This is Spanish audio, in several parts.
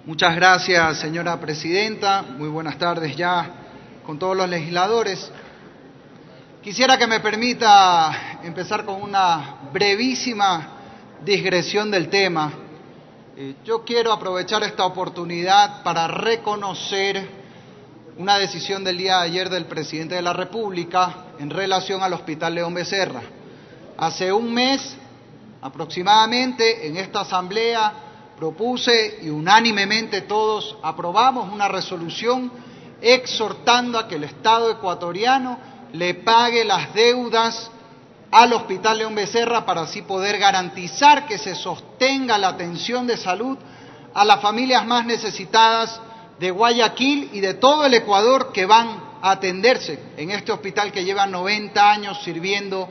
Muchas gracias, señora presidenta. Muy buenas tardes ya con todos los legisladores. Quisiera que me permita empezar con una brevísima digresión del tema. Yo quiero aprovechar esta oportunidad para reconocer una decisión del día de ayer del presidente de la República en relación al Hospital León Becerra. Hace un mes aproximadamente en esta asamblea propuse y unánimemente todos aprobamos una resolución exhortando a que el Estado ecuatoriano le pague las deudas al Hospital León Becerra para así poder garantizar que se sostenga la atención de salud a las familias más necesitadas de Guayaquil y de todo el Ecuador que van a atenderse en este hospital que lleva 90 años sirviendo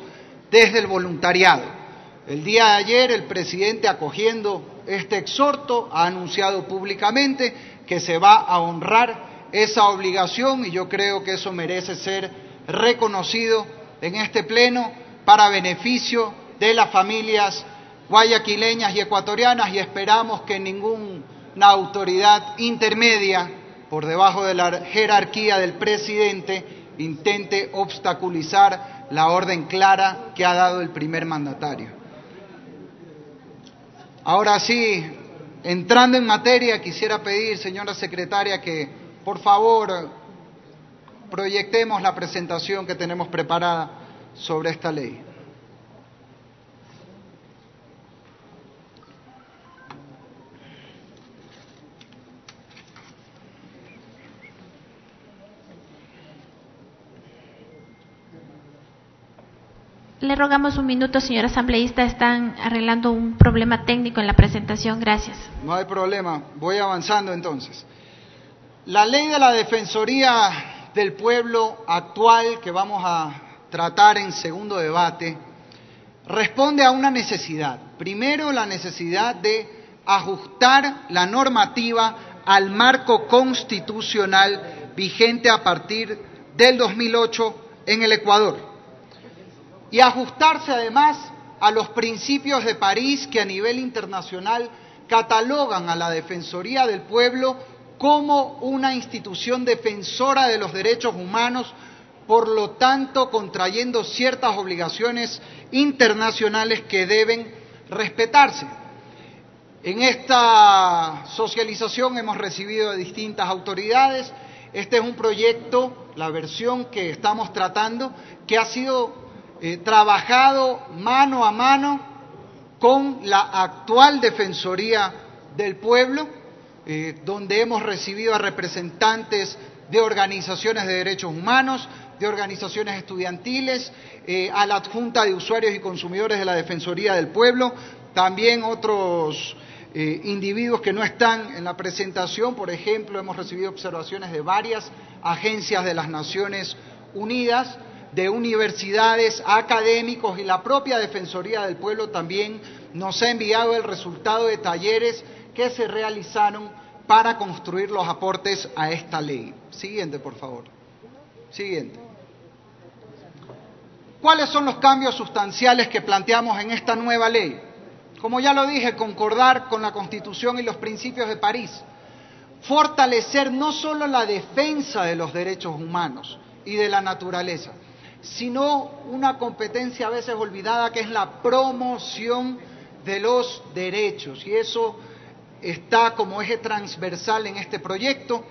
desde el voluntariado. El día de ayer el presidente, acogiendo este exhorto, ha anunciado públicamente que se va a honrar esa obligación y yo creo que eso merece ser reconocido en este pleno para beneficio de las familias guayaquileñas y ecuatorianas, y esperamos que ninguna autoridad intermedia por debajo de la jerarquía del presidente intente obstaculizar la orden clara que ha dado el primer mandatario. Ahora sí, entrando en materia, quisiera pedir, señora secretaria, que por favor proyectemos la presentación que tenemos preparada sobre esta ley. Le rogamos un minuto, señor asambleísta, están arreglando un problema técnico en la presentación, gracias. No hay problema, voy avanzando entonces. La ley de la Defensoría del Pueblo actual que vamos a tratar en segundo debate responde a una necesidad. Primero, la necesidad de ajustar la normativa al marco constitucional vigente a partir del 2008 en el Ecuador. Y ajustarse además a los principios de París que a nivel internacional catalogan a la Defensoría del Pueblo como una institución defensora de los derechos humanos, por lo tanto contrayendo ciertas obligaciones internacionales que deben respetarse. En esta socialización hemos recibido de distintas autoridades. Este es un proyecto, la versión que estamos tratando, que ha sido trabajado mano a mano con la actual Defensoría del Pueblo, donde hemos recibido a representantes de organizaciones de derechos humanos, de organizaciones estudiantiles, a la Junta de Usuarios y Consumidores de la Defensoría del Pueblo, también otros individuos que no están en la presentación. Por ejemplo, hemos recibido observaciones de varias agencias de las Naciones Unidas, de universidades, académicos, y la propia Defensoría del Pueblo también nos ha enviado el resultado de talleres que se realizaron para construir los aportes a esta ley. Siguiente, por favor. Siguiente. ¿Cuáles son los cambios sustanciales que planteamos en esta nueva ley? Como ya lo dije, concordar con la Constitución y los principios de París. Fortalecer no solo la defensa de los derechos humanos y de la naturaleza, sino una competencia a veces olvidada que es la promoción de los derechos, y eso está como eje transversal en este proyecto.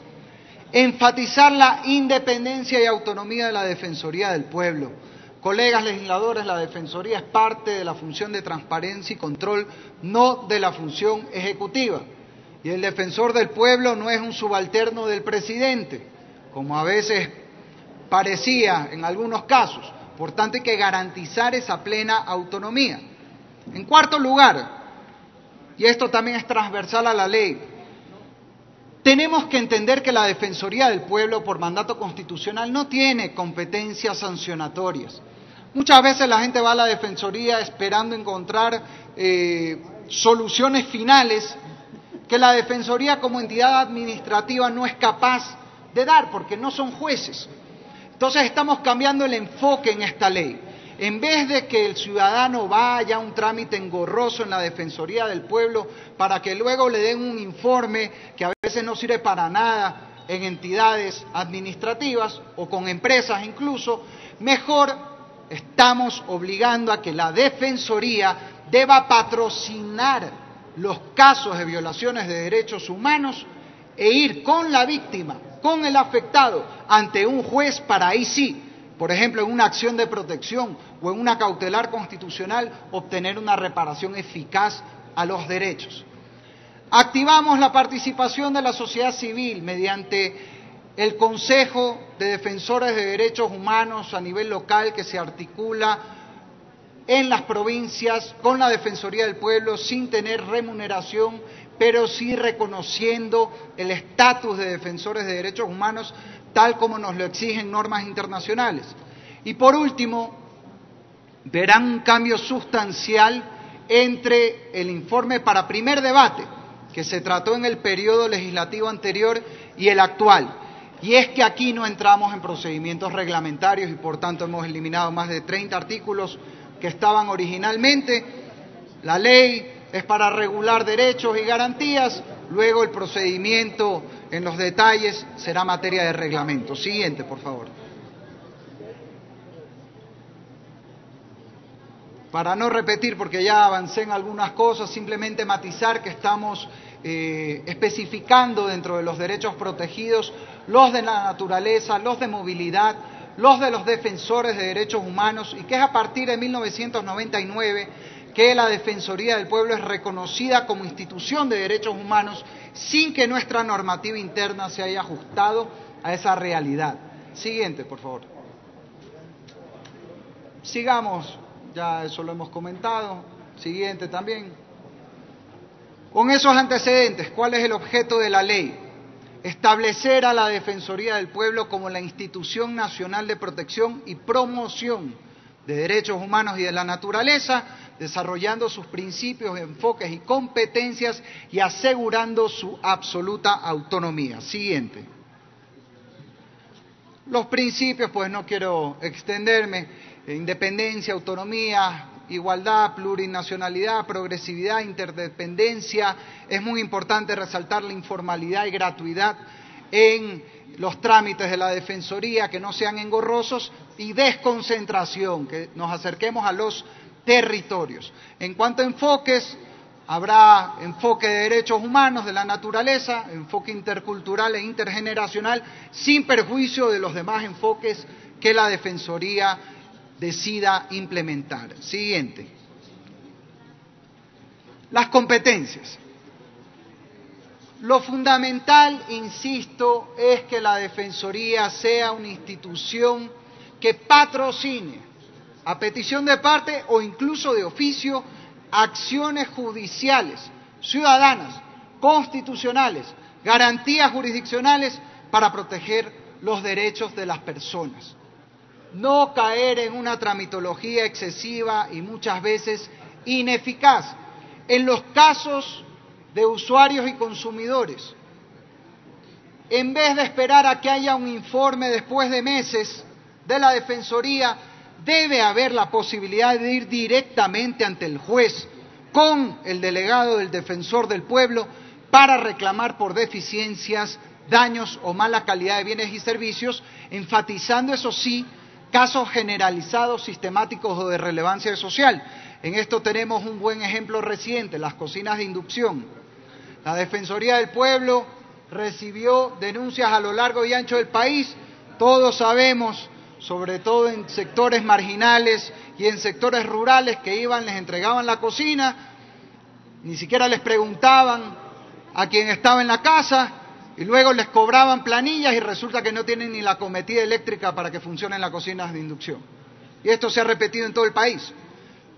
Enfatizar la independencia y autonomía de la Defensoría del Pueblo. Colegas legisladores, la Defensoría es parte de la función de transparencia y control, no de la función ejecutiva. Y el Defensor del Pueblo no es un subalterno del presidente, como a veces parecía en algunos casos. Por tanto, hay que garantizar esa plena autonomía. En cuarto lugar, y esto también es transversal a la ley, tenemos que entender que la Defensoría del Pueblo, por mandato constitucional, no tiene competencias sancionatorias. Muchas veces la gente va a la Defensoría esperando encontrar soluciones finales que la Defensoría como entidad administrativa no es capaz de dar, porque no son jueces. Entonces estamos cambiando el enfoque en esta ley. En vez de que el ciudadano vaya a un trámite engorroso en la Defensoría del Pueblo para que luego le den un informe que a veces no sirve para nada en entidades administrativas o con empresas incluso, mejor estamos obligando a que la Defensoría deba patrocinar los casos de violaciones de derechos humanos e ir con la víctima, con el afectado, ante un juez para ahí sí, por ejemplo, en una acción de protección o en una cautelar constitucional, obtener una reparación eficaz a los derechos. Activamos la participación de la sociedad civil mediante el Consejo de Defensores de Derechos Humanos a nivel local que se articula en las provincias con la Defensoría del Pueblo sin tener remuneración, pero sí reconociendo el estatus de defensores de derechos humanos tal como nos lo exigen normas internacionales. Y por último, verán un cambio sustancial entre el informe para primer debate, que se trató en el periodo legislativo anterior, y el actual. Y es que aquí no entramos en procedimientos reglamentarios y por tanto hemos eliminado más de 30 artículos que estaban originalmente. La ley es para regular derechos y garantías, luego el procedimiento en los detalles será materia de reglamento. Siguiente, por favor. Para no repetir, porque ya avancé en algunas cosas, simplemente matizar que estamos especificando dentro de los derechos protegidos los de la naturaleza, los de movilidad, los de los defensores de derechos humanos, y que es a partir de 1999 que la Defensoría del Pueblo es reconocida como institución de derechos humanos sin que nuestra normativa interna se haya ajustado a esa realidad. Siguiente, por favor. Sigamos, ya eso lo hemos comentado. Siguiente también. Con esos antecedentes, ¿cuál es el objeto de la ley? Establecer a la Defensoría del Pueblo como la institución nacional de protección y promoción de derechos humanos y de la naturaleza, desarrollando sus principios, enfoques y competencias y asegurando su absoluta autonomía. Siguiente. Los principios, pues no quiero extenderme: independencia, autonomía, igualdad, plurinacionalidad, progresividad, interdependencia. Es muy importante resaltar la informalidad y gratuidad en los trámites de la Defensoría, que no sean engorrosos, y desconcentración, que nos acerquemos a los territorios. En cuanto a enfoques, habrá enfoque de derechos humanos, de la naturaleza, enfoque intercultural e intergeneracional, sin perjuicio de los demás enfoques que la Defensoría decida implementar. Siguiente. Las competencias. Lo fundamental, insisto, es que la Defensoría sea una institución que patrocine, a petición de parte o incluso de oficio, acciones judiciales, ciudadanas, constitucionales, garantías jurisdiccionales para proteger los derechos de las personas. No caer en una tramitología excesiva y muchas veces ineficaz en los casos de usuarios y consumidores. En vez de esperar a que haya un informe después de meses de la Defensoría, debe haber la posibilidad de ir directamente ante el juez con el delegado del Defensor del Pueblo para reclamar por deficiencias, daños o mala calidad de bienes y servicios, enfatizando, eso sí, casos generalizados, sistemáticos o de relevancia social. En esto tenemos un buen ejemplo reciente: las cocinas de inducción. La Defensoría del Pueblo recibió denuncias a lo largo y ancho del país. Todos sabemos, sobre todo en sectores marginales y en sectores rurales, que iban, les entregaban la cocina, ni siquiera les preguntaban a quién estaba en la casa, y luego les cobraban planillas y resulta que no tienen ni la cometida eléctrica para que funcionen las cocinas de inducción. Y esto se ha repetido en todo el país.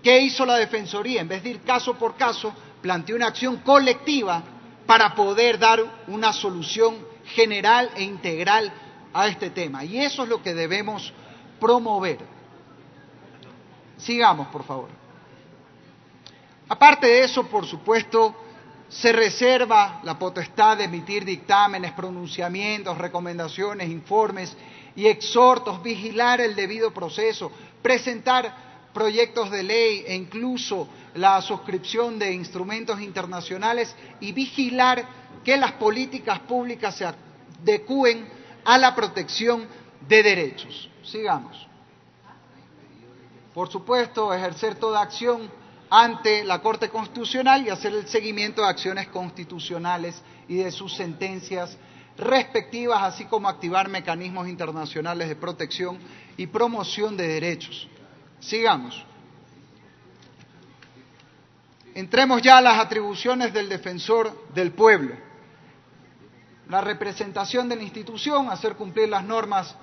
¿Qué hizo la Defensoría? En vez de ir caso por caso, planteó una acción colectiva para poder dar una solución general e integral a este tema. Y eso es lo que debemos promover. Sigamos, por favor. Aparte de eso, por supuesto, se reserva la potestad de emitir dictámenes, pronunciamientos, recomendaciones, informes y exhortos, vigilar el debido proceso, presentar proyectos de ley e incluso la suscripción de instrumentos internacionales y vigilar que las políticas públicas se adecúen a la protección de derechos. Sigamos. Por supuesto, ejercer toda acción ante la Corte Constitucional y hacer el seguimiento de acciones constitucionales y de sus sentencias respectivas, así como activar mecanismos internacionales de protección y promoción de derechos. Sigamos. Entremos ya a las atribuciones del defensor del pueblo. La representación de la institución, hacer cumplir las normas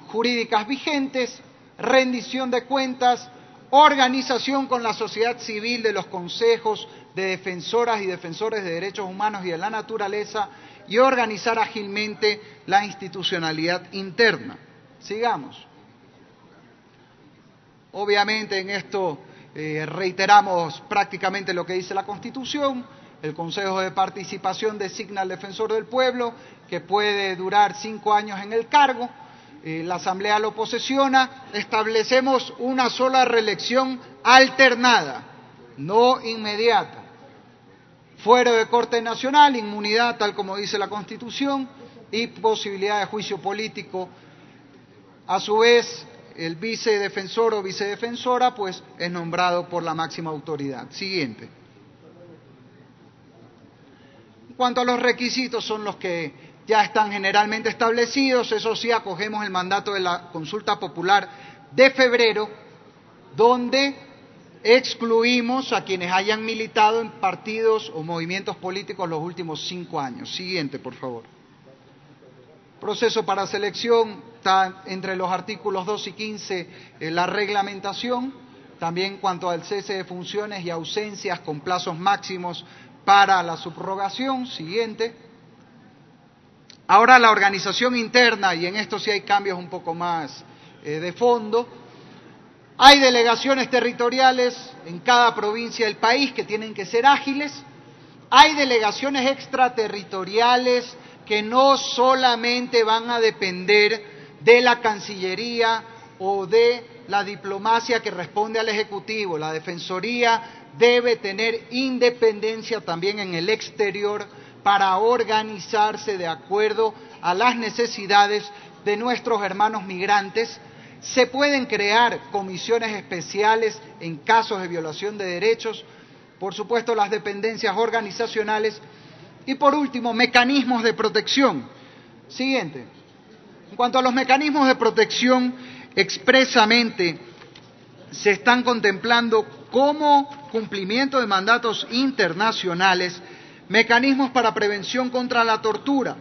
jurídicas vigentes, rendición de cuentas, organización con la sociedad civil de los consejos de defensoras y defensores de derechos humanos y de la naturaleza y organizar ágilmente la institucionalidad interna. Sigamos. Obviamente en esto reiteramos prácticamente lo que dice la Constitución. El Consejo de Participación designa al defensor del pueblo, que puede durar 5 años en el cargo. La Asamblea lo posesiona. Establecemos una sola reelección alternada, no inmediata. Fuero de Corte Nacional, inmunidad, tal como dice la Constitución, y posibilidad de juicio político. A su vez, el vicedefensor o vicedefensora, pues, es nombrado por la máxima autoridad. Siguiente. En cuanto a los requisitos, son los que ya están generalmente establecidos. Eso sí, acogemos el mandato de la consulta popular de febrero, donde excluimos a quienes hayan militado en partidos o movimientos políticos los últimos 5 años. Siguiente, por favor. Proceso para selección, está entre los artículos 2 y 15 la reglamentación. También en cuanto al cese de funciones y ausencias con plazos máximos para la subrogación. Siguiente. Ahora la organización interna, y en esto sí hay cambios un poco más de fondo. Hay delegaciones territoriales en cada provincia del país que tienen que ser ágiles. Hay delegaciones extraterritoriales que no solamente van a depender de la Cancillería o de la diplomacia que responde al Ejecutivo. La Defensoría debe tener independencia también en el exterior para organizarse de acuerdo a las necesidades de nuestros hermanos migrantes. Se pueden crear comisiones especiales en casos de violación de derechos, por supuesto las dependencias organizacionales y por último mecanismos de protección. Siguiente. En cuanto a los mecanismos de protección, expresamente se están contemplando como cumplimiento de mandatos internacionales mecanismos para prevención contra la tortura,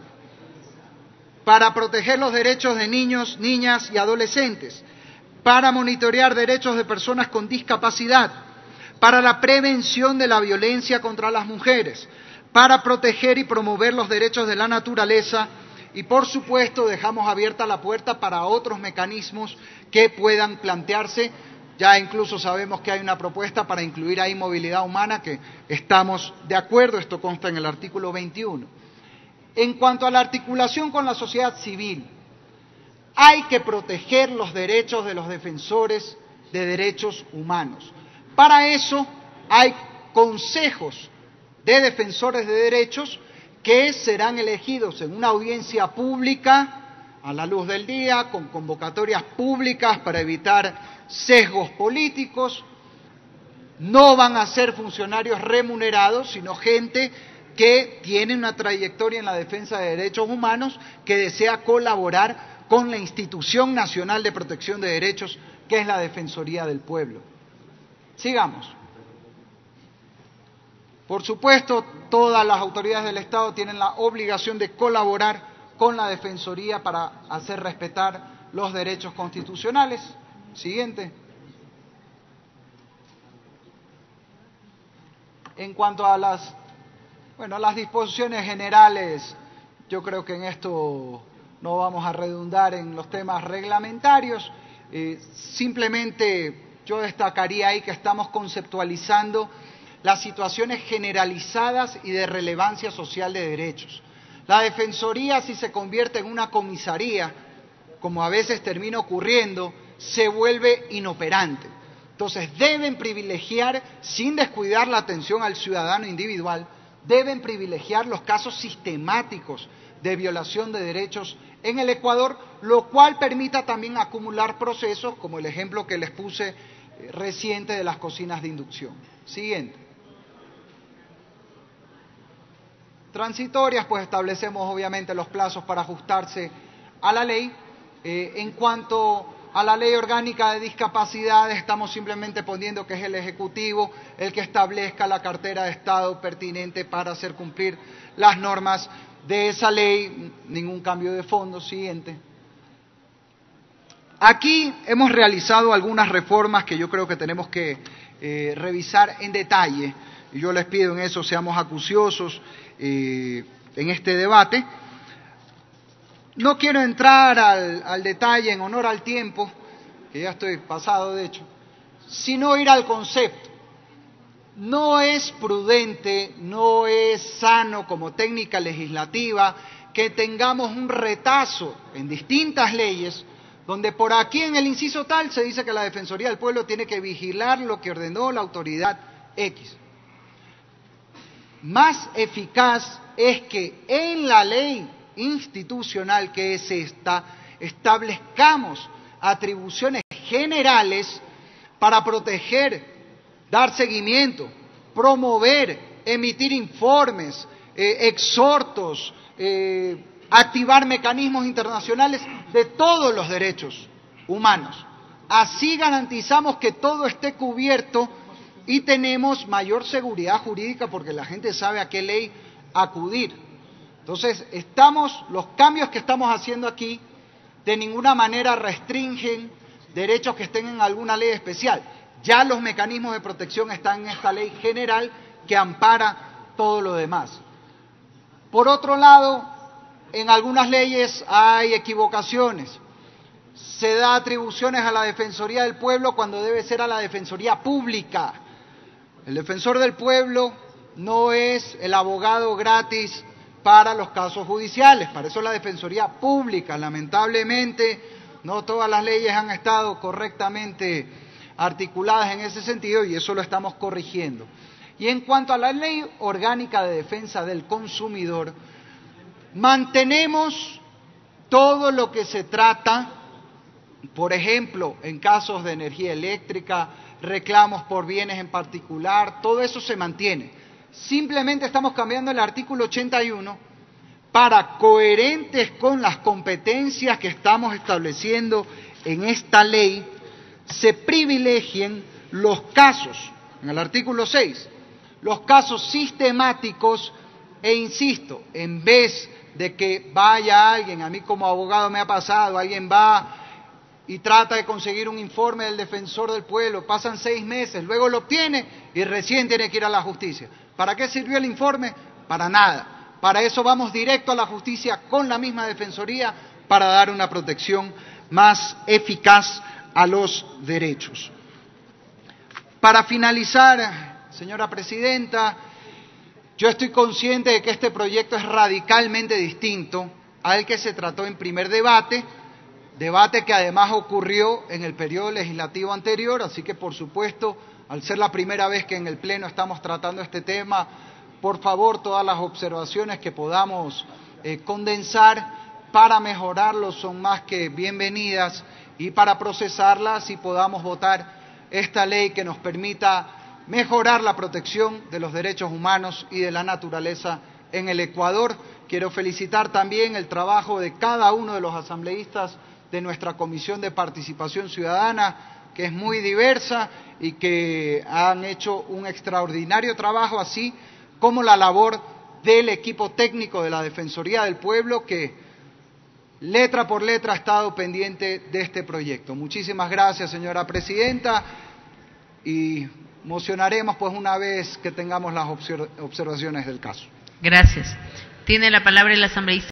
para proteger los derechos de niños, niñas y adolescentes, para monitorear derechos de personas con discapacidad, para la prevención de la violencia contra las mujeres, para proteger y promover los derechos de la naturaleza y, por supuesto, dejamos abierta la puerta para otros mecanismos que puedan plantearse. Ya incluso sabemos que hay una propuesta para incluir ahí movilidad humana, que estamos de acuerdo, esto consta en el artículo 21. En cuanto a la articulación con la sociedad civil, hay que proteger los derechos de los defensores de derechos humanos. Para eso hay consejos de defensores de derechos que serán elegidos en una audiencia pública, a la luz del día, con convocatorias públicas para evitar sesgos políticos. No van a ser funcionarios remunerados, sino gente que tiene una trayectoria en la defensa de derechos humanos, que desea colaborar con la Institución Nacional de Protección de Derechos, que es la Defensoría del Pueblo. Sigamos. Por supuesto, todas las autoridades del Estado tienen la obligación de colaborar con la Defensoría para hacer respetar los derechos constitucionales. Siguiente. En cuanto a las disposiciones generales, yo creo que en esto no vamos a redundar en los temas reglamentarios. Simplemente yo destacaría ahí que estamos conceptualizando las situaciones generalizadas y de relevancia social de derechos. La Defensoría, si se convierte en una comisaría, como a veces termina ocurriendo, se vuelve inoperante. Entonces deben privilegiar, sin descuidar la atención al ciudadano individual, deben privilegiar los casos sistemáticos de violación de derechos en el Ecuador, lo cual permita también acumular procesos, como el ejemplo que les puse reciente de las cocinas de inducción. Siguiente. Transitorias, pues establecemos obviamente los plazos para ajustarse a la ley. En cuanto a la ley orgánica de discapacidades, estamos simplemente poniendo que es el Ejecutivo el que establezca la cartera de Estado pertinente para hacer cumplir las normas de esa ley. Ningún cambio de fondo. Siguiente. Aquí hemos realizado algunas reformas que yo creo que tenemos que revisar en detalle, y yo les pido en eso seamos acuciosos en este debate. No quiero entrar al detalle en honor al tiempo, que ya estoy pasado de hecho, sino ir al concepto. No es prudente, no es sano como técnica legislativa que tengamos un retazo en distintas leyes donde por aquí en el inciso tal se dice que la Defensoría del Pueblo tiene que vigilar lo que ordenó la autoridad X. Más eficaz es que en la ley institucional que es esta, establezcamos atribuciones generales para proteger, dar seguimiento, promover, emitir informes, exhortos, activar mecanismos internacionales de todos los derechos humanos. Así garantizamos que todo esté cubierto y tenemos mayor seguridad jurídica porque la gente sabe a qué ley acudir. Entonces, los cambios que estamos haciendo aquí de ninguna manera restringen derechos que estén en alguna ley especial. Ya los mecanismos de protección están en esta ley general que ampara todo lo demás. Por otro lado, en algunas leyes hay equivocaciones. Se da atribuciones a la Defensoría del Pueblo cuando debe ser a la Defensoría Pública. El Defensor del Pueblo no es el abogado gratis para los casos judiciales, para eso la Defensoría Pública. Lamentablemente, no todas las leyes han estado correctamente articuladas en ese sentido y eso lo estamos corrigiendo. Y en cuanto a la Ley Orgánica de Defensa del Consumidor, mantenemos todo lo que se trata, por ejemplo, en casos de energía eléctrica, reclamos por bienes en particular, todo eso se mantiene. Simplemente estamos cambiando el artículo 81 para, coherentes con las competencias que estamos estableciendo en esta ley, se privilegien los casos, en el artículo 6, los casos sistemáticos e insisto, en vez de que vaya alguien, a mí como abogado me ha pasado, alguien va y trata de conseguir un informe del Defensor del Pueblo, pasan 6 meses, luego lo obtiene y recién tiene que ir a la justicia. ¿Para qué sirvió el informe? Para nada. Para eso vamos directo a la justicia con la misma Defensoría para dar una protección más eficaz a los derechos. Para finalizar, señora Presidenta, yo estoy consciente de que este proyecto es radicalmente distinto al que se trató en primer debate que además ocurrió en el periodo legislativo anterior, así que por supuesto, al ser la primera vez que en el Pleno estamos tratando este tema, por favor, todas las observaciones que podamos condensar para mejorarlo son más que bienvenidas y para procesarlas y podamos votar esta ley que nos permita mejorar la protección de los derechos humanos y de la naturaleza en el Ecuador. Quiero felicitar también el trabajo de cada uno de los asambleístas de nuestra Comisión de Participación Ciudadana, que es muy diversa y que han hecho un extraordinario trabajo, así como la labor del equipo técnico de la Defensoría del Pueblo, que letra por letra ha estado pendiente de este proyecto. Muchísimas gracias, señora Presidenta, y mocionaremos pues una vez que tengamos las observaciones del caso. Gracias. Tiene la palabra el asambleísta.